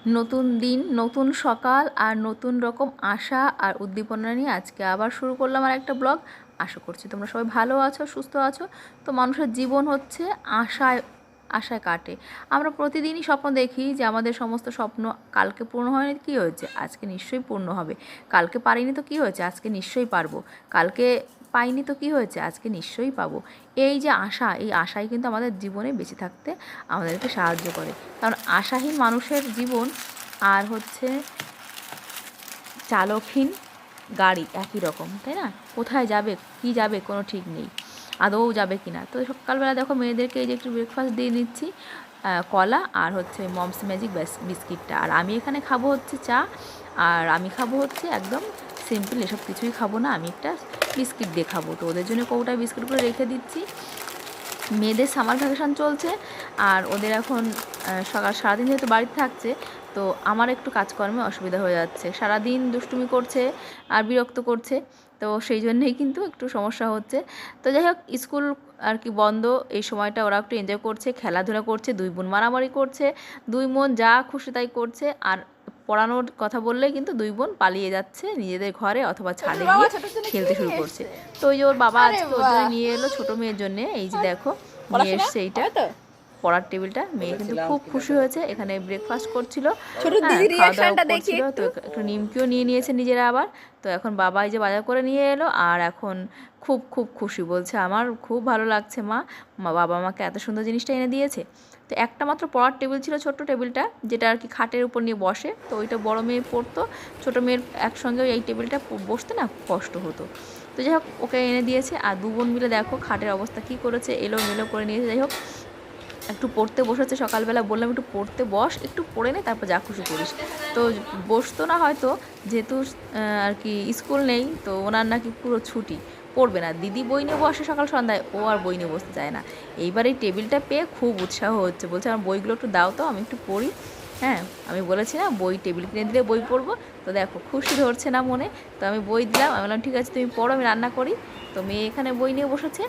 নতুন দিন, নতুন সকাল আর নতুন রকম আশা আর উদ্দীপনা নিয়ে আজকে আবার শুরু করলাম আর একটা ব্লগ। আশা করছি তোমরা সবাই ভালো আছো, সুস্থ আছো। তো মানুষের জীবন হচ্ছে আশায় আশায় কাটে। আমরা প্রতিদিনই স্বপ্ন দেখি যে আমাদের সমস্ত স্বপ্ন কালকে পূর্ণ হয়নি, কী হয়েছে, আজকে নিশ্চয়ই পূর্ণ হবে। কালকে পারিনি তো কী হয়েছে, আজকে নিশ্চয়ই পারবো। কালকে পাইনি তো কী হয়েছে, আজকে নিশ্চয়ই পাবো। এই যে আশা, এই আশাই কিন্তু আমাদের জীবনে বেঁচে থাকতে আমাদেরকে সাহায্য করে। কারণ আশাহীন মানুষের জীবন আর হচ্ছে চালকহীন গাড়ি একই রকম, তাই না? কোথায় যাবে, কি যাবে, কোনো ঠিক নেই, আদৌ যাবে কি না। তো সকালবেলা দেখো মেয়েদেরকে এই যে একটু ব্রেকফাস্ট দিয়ে নিচ্ছি, কলা আর হচ্ছে মমস ম্যাজিক বিস্কিটটা। আর আমি এখানে খাবো হচ্ছে চা, আর আমি খাবো হচ্ছে একদম সিম্পল, এসব কিছুই খাবো না, আমি একটা বিস্কিট দিয়ে খাবো। তো ওদের জন্য কৌটায় বিস্কিটগুলো রেখে দিচ্ছি। মেয়েদের সামার ভ্যাকেশান চলছে আর ওদের এখন সারাদিন যেহেতু বাড়িতে থাকছে, তো আমার একটু কাজকর্মে অসুবিধা হয়ে যাচ্ছে। সারাদিন দুষ্টুমি করছে আর বিরক্ত করছে, তো সেই জন্যেই কিন্তু একটু সমস্যা হচ্ছে। তো যাই হোক, স্কুল আর কি বন্ধ, এই সময়টা ওরা একটু এনজয় করছে, খেলাধুলা করছে, দুই বোন মারামারি করছে, দুই বোন যা খুশি তাই করছে। আর পড়ানোর কথা বললেই কিন্তু দুই বোন পালিয়ে যাচ্ছে নিজেদের ঘরে অথবা ছাদে গিয়ে খেলতে শুরু করছে। তো ওই যে ওর বাবা আজকে ওর জন্য নিয়ে এলো ছোটো মেয়ের জন্যে, এই যে দেখো নিয়ে এসছে এইটা পড়ার টেবিলটা। মেয়ে কিন্তু খুব খুশি হয়েছে, এখানে ব্রেকফাস্ট করছিল, খাওয়া দাওয়া করছিল। তো একটু নিমকিও নিয়ে নিয়েছে নিজেরা আবার। তো এখন বাবা এই যে বাজার করে নিয়ে এলো আর এখন খুব খুব খুশি, বলছে আমার খুব ভালো লাগছে মা, বাবা আমাকে এত সুন্দর জিনিসটা এনে দিয়েছে। তো একটা মাত্র পড়ার টেবিল ছিল, ছোট্ট টেবিলটা, যেটা আর কি খাটের উপর নিয়ে বসে। তো ওইটা বড় মেয়ে পড়তো, ছোটো মেয়ের একসঙ্গে এই টেবিলটা বসতে না কষ্ট হতো। তো যাই হোক ওকে এনে দিয়েছে। আর দু বোন মিলে দেখো খাটের অবস্থা কী করেছে, এলো মেলো করে নিয়েছে। যাই হোক একটু পড়তে বসেছে, সকালবেলা বললাম একটু পড়তে বস, একটু পড়ে নে, তারপর যা খুশি করিস। তো বসতো না হয়তো, যেহেতু আর কি স্কুল নেই, তো ওনার নাকি পুরো ছুটি, পড়বে না। দিদি বই নিয়ে বসে সকাল সন্ধ্যায়, ও আর বই নিয়ে বসতে চায় না। এইবার এই টেবিলটা পেয়ে খুব উৎসাহ হচ্ছে, বলছে আমার বইগুলো একটু দাও তো, আমি একটু পড়ি। হ্যাঁ, আমি বলেছি না বই টেবিল কিনে দিলে বই পড়বো। তো দেখো খুশি ধরছে না মনে। তো আমি বই দিলাম, আমি বললাম ঠিক আছে তুমি পড়ো, আমি রান্না করি। তো মেয়ে এখানে বই নিয়ে বসেছে,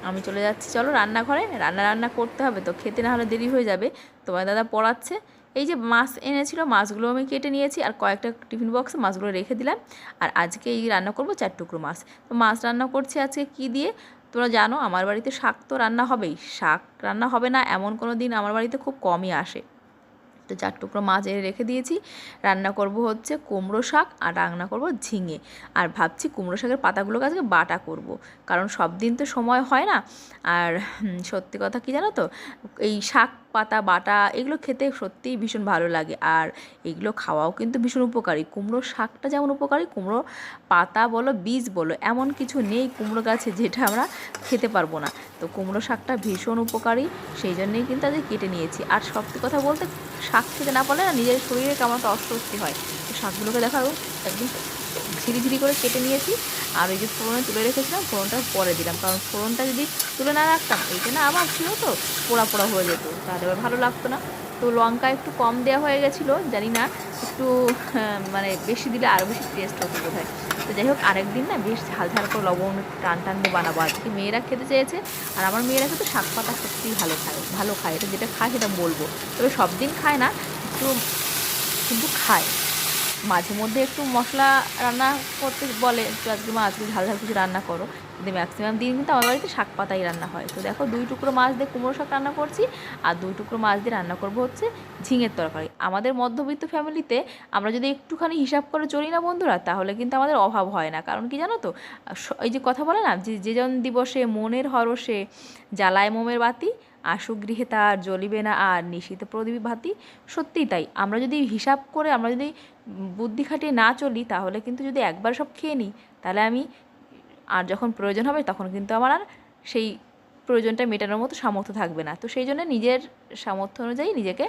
আমি চলে যাচ্ছি চলো রান্নাঘরে, রান্না করতে হবে, তো খেতে না হলে দেরি হয়ে যাবে। তোমার দাদা পড়াচ্ছে। এই যে মাছ এনেছিল, মাছগুলো আমি কেটে নিয়েছি আর কয়েকটা টিফিন বক্সে মাছগুলো রেখে দিলাম। আর আজকে এই রান্না করব 4 টুকরো মাছ। তো মাছ রান্না করছি আজকে কি দিয়ে, তোমরা জানো আমার বাড়িতে শাক তো রান্না হবেই, শাক রান্না হবে না এমন কোনো দিন আমার বাড়িতে খুব কমই আসে। তো 4 টুকরো মাছ এনে রেখে দিয়েছি। রান্না করব হচ্ছে কুমড়ো শাক আর রান্না করব ঝিঙে। আর ভাবছি কুমড়ো শাকের পাতাগুলোকে আজকে বাটা করব, কারণ সব দিন তো সময় হয় না। আর সত্যি কথা কি জানো তো, এই শাক পাতা বাটা এগুলো খেতে সত্যিই ভীষণ ভালো লাগে। আর এগুলো খাওয়াও কিন্তু ভীষণ উপকারী। কুমড়ো শাকটা যেমন উপকারী, কুমড়ো পাতা বলো বীজ বলো এমন কিছু নেই কুমড়ো গাছে যেটা আমরা খেতে পারবো না। তো কুমড়ো শাকটা ভীষণ উপকারী, সেই জন্যেই কিন্তু আজকে কেটে নিয়েছি। আর সত্যি কথা বলতে শাক খেতে না পারলে না নিজের শরীরে কেমন একটা অস্বস্তি হয়। তো শাকগুলোকে দেখাও একদম ঝিরি করে কেটে নিয়েছি। আর ওই যে ফোড়নে তুলে রেখেছিলাম, ফোড়নটা পরে দিলাম, কারণ ফোড়নটা যদি তুলে না রাখতাম এইটা না আবার ছিল তো পোড়া পোড়া হয়ে যেত, তাহলে এবার ভালো লাগতো না। তো লঙ্কা একটু কম দেওয়া হয়ে গেছিলো, জানি না একটু মানে বেশি দিলে আরও বেশি টেস্ট হতো বোধ হয়। তো যাই হোক আরেকদিন না বেশ ঝাল ঝাল করে লবণ টান টান দিয়ে বানাবো। আজকে মেয়েরা খেতে চেয়েছে, আর আমার মেয়েরা কিন্তু শাক পাতা সত্যিই ভালো খায়, এটা যেটা খায় সেটা বলবো। তবে সব দিন খায় না, একটু কিন্তু খায়। মাঝে মধ্যে একটু মশলা রান্না করতে বলে, তো আজকে মা আজকে ঝাল ঝাল কিছু রান্না করো, কিন্তু ম্যাক্সিমাম দিন কিন্তু আমার বাড়িতে শাক পাতাই রান্না হয়। তো দেখো 2 টুকরো মাছ দিয়ে কুমড়ো শাক রান্না করছি, আর 2 টুকরো মাছ দিয়ে রান্না করবো হচ্ছে ঝিঙের তরকারি। আমাদের মধ্যবিত্ত ফ্যামিলিতে আমরা যদি একটুখানি হিসাব করে চলি না বন্ধুরা, তাহলে কিন্তু আমাদের অভাব হয় না। কারণ কি জানো তো, এই যে কথা বলে না যে জন দিবসে মনের হরষে জ্বালায় মোমের বাতি, আসুক গৃহে তার জ্বলিবে না আর নিশীথে প্রদীপ ভাতি। সত্যিই তাই, আমরা যদি হিসাব করে, আমরা যদি বুদ্ধি খাটিয়ে না চলি, তাহলে কিন্তু যদি একবার সব খেয়ে নিই, তাহলে আমি আর যখন প্রয়োজন হবে তখন কিন্তু আমার আর সেই প্রয়োজনটা মেটানোর মতো সামর্থ্য থাকবে না। তো সেই জন্য নিজের সামর্থ্য অনুযায়ী নিজেকে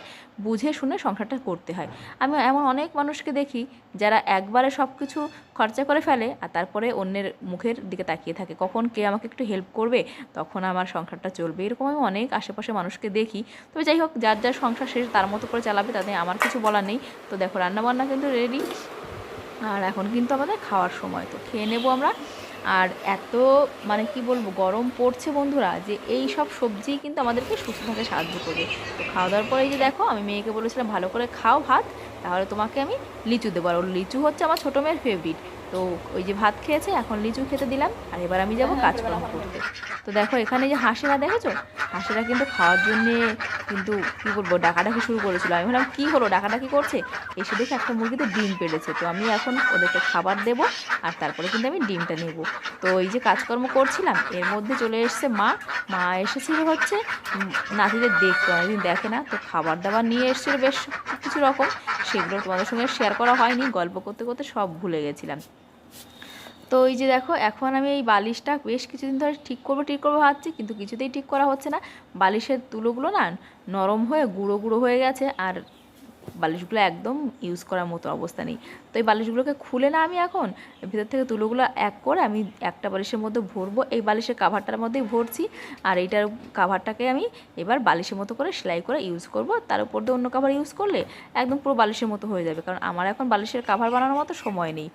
বুঝে শুনে সংসারটা করতে হয়। আমি এমন অনেক মানুষকে দেখি যারা একবারে সব কিছু খরচা করে ফেলে আর তারপরে অন্যের মুখের দিকে তাকিয়ে থাকে, কখন কে আমাকে একটু হেল্প করবে, তখন আমার সংসারটা চলবে। এরকম আমি অনেক আশেপাশে মানুষকে দেখি। তবে যাই হোক, যার যার সংসার শেষ তার মতো করে চালাবে, তাতে আমার কিছু বলার নেই। তো দেখো রান্নাবান্না কিন্তু রেডি, আর এখন কিন্তু আমাদের খাওয়ার সময়, তো খেয়ে নেবো আমরা। আর এত মানে কি বলবো গরম পড়ছে বন্ধুরা, যে এই সব সবজি কিন্তু আমাদেরকে সুস্থ থাকতে সাহায্য করবে। তো খাওয়া দাওয়ার পরে এই যে দেখো আমি মেয়েকে বলেছিলাম ভালো করে খাও ভাত, তাহলে তোমাকে আমি লিচু দেবো। আর ওর লিচু হচ্ছে আমার ছোটো মেয়ের ফেভারিট। তো ওই যে ভাত খেয়েছে, এখন লিচু খেতে দিলাম, আর এবার আমি যাবো কাজকর্ম করতে। তো দেখো এখানে যে হাঁসেরা দেখেছো, হাঁসেরা কিন্তু খাওয়ার জন্যে কিন্তু কী বলবো ডাকাডাকি শুরু করেছিল। আমি ভাবলাম কী হলো ডাকাডাকি করছে, এসে দেখে একটা মুরগিতে ডিম পেড়েছে। তো আমি এখন ওদেরকে খাবার দেবো, আর তারপরে কিন্তু আমি ডিমটা নেব। তো এই যে কাজকর্ম করছিলাম এর মধ্যে চলে এসছে মা। মা এসেছিল হচ্ছে নাতিদের দেখতে, অনেকদিন দেখে না, তো খাবার দাবার নিয়ে এসেছিলো বেশ কিছু রকম, সেগুলো তোমাদের সঙ্গে শেয়ার করা হয়নি, গল্প করতে করতে সব ভুলে গেছিলাম। তো এই যে দেখো এখন আমি এই বালিশটা বেশ কিছুদিন ধরে ঠিক করবো ভাবছি, কিন্তু কিছুতেই ঠিক করা হচ্ছে না। বালিশের তুলোগুলো না নরম হয়ে গুঁড়ো গুঁড়ো হয়ে গেছে, আর বালিশগুলো একদম ইউজ করার মতো অবস্থা নেই। তো এই বালিশগুলোকে খুলে না আমি এখন ভিতর থেকে তুলোগুলো এক করে আমি একটা বালিশের মধ্যে ভরবো, এই বালিশের কাভারটার মধ্যেই ভরছি। আর এইটার কাভারটাকে আমি এবার বালিশের মতো করে সেলাই করে ইউজ করব, তার উপর দিয়ে অন্য কাভার ইউজ করলে একদম পুরো বালিশের মতো হয়ে যাবে, কারণ আমার এখন বালিশের কাভার বানানোর মতো সময় নেই।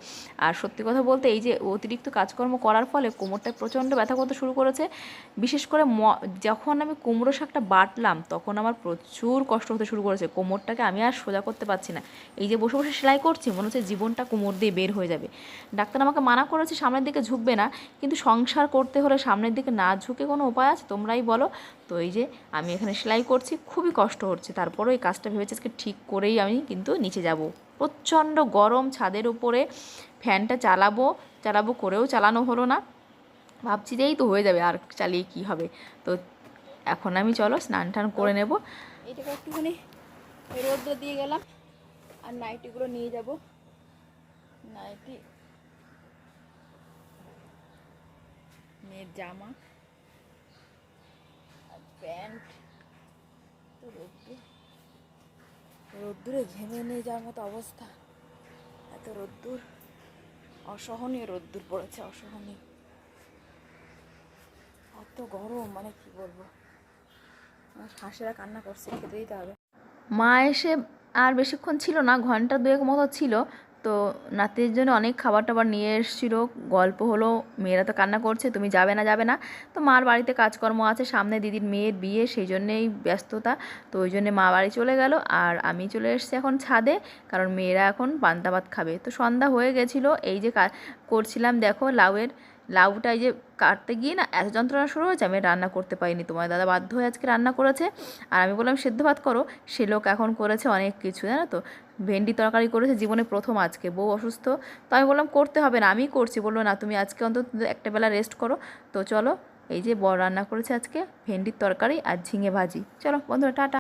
আর সত্যি কথা বলতে এই যে অতিরিক্ত কাজকর্ম করার ফলে কোমরটা প্রচণ্ড ব্যথা করতে শুরু করেছে। বিশেষ করে যখন আমি কুমড়ো শাকটা বাটলাম তখন আমার প্রচুর কষ্ট হতে শুরু করেছে, কোমরটাকে আমি আর সোজা করতে পারছি না। এই যে বসে বসে সেলাই করছি মনে হচ্ছে জীবনটা কোমর দিয়ে বের হয়ে যাবে। ডাক্তার আমাকে মানা করেছে সামনের দিকে ঝুঁকবে না, কিন্তু সংসার করতে হলে সামনের দিকে না ঝুঁকে কোনো উপায় আছে তোমরাই বলো। তো এই যে আমি এখানে সেলাই করছি, খুবই কষ্ট হচ্ছে, তারপরেও এই কাজটা ভেবেছি আজকে ঠিক করেই আমি কিন্তু নিচে যাব। প্রচণ্ড গরম, ছাদের উপরে ফ্যানটা চালাবো করেও চালানো হলো না, ভাবছি যে এই তো হয়ে যাবে, আর চালিয়ে কি হবে। তো এখন আমি চলো স্নান টান করে নেব। এইটাকে একটুখানি রোদ্র দিয়ে গেলাম, আর নাইটিগুলো নিয়ে যাব। নাইটি, মেয়ের জামা আর প্যান্ট, তো রোদ্দুরে ঘেমে নিয়ে যাওয়ার মতো অবস্থা। এত রোদ্দুর, অসহনীয় রোদ্দুর পড়েছে, অসহনীয়, এত গরম মানে কি বলবো। হাঁসেরা কান্না করছে, খেতে দিতে হবে। মা এসে আর বেশিক্ষণ ছিল না, ঘন্টা দুয়েক মতো ছিল। তো নাতির জন্য অনেক খাবার টাবার নিয়ে এসেছিলো, গল্প হলো, মেয়েরা তো কান্না করছে তুমি যাবে না। তো মার বাড়িতে কাজকর্ম আছে, সামনে দিদির মেয়ের বিয়ে, সেই জন্যেই ব্যস্ততা। তো ওই জন্যে মা বাড়ি চলে গেল, আর আমি চলে এসেছি এখন ছাদে, কারণ মেয়েরা এখন পান্তা ভাত খাবে। তো সন্ধ্যা হয়ে গেছিলো, এই যে করছিলাম দেখো লাউটা এই যে কাটতে গিয়ে না এত যন্ত্রণা শুরু হয়েছে, আমি রান্না করতে পারিনি। তোমার দাদা বাধ্য হয়ে আজকে রান্না করেছে, আর আমি বললাম সেদ্ধ ভাত করো, সে লোক এখন করেছে অনেক কিছু, জানো তো, ভেন্ডি তরকারি করেছে জীবনে প্রথম, আজকে বউ অসুস্থ। তো আমি বললাম করতে হবে না, আমিই করছি। বললো না তুমি আজকে অন্তত একটা বেলা রেস্ট করো। তো চলো এই যে বড় রান্না করেছে আজকে ভেন্ডির তরকারি আর ঝিঙে ভাজি। চলো বন্ধুরা টাটা।